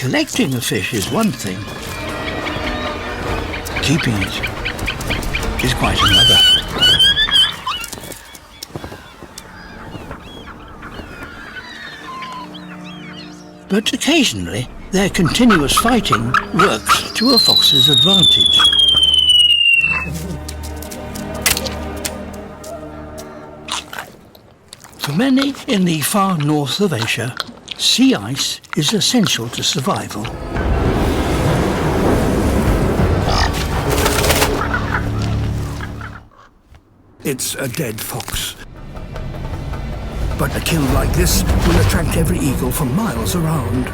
Collecting a fish is one thing. Keeping it is quite another. But occasionally, their continuous fighting works to a fox's advantage. For many in the far north of Asia, sea ice is essential to survival. It's a dead fox. But a kill like this will attract every eagle for miles around.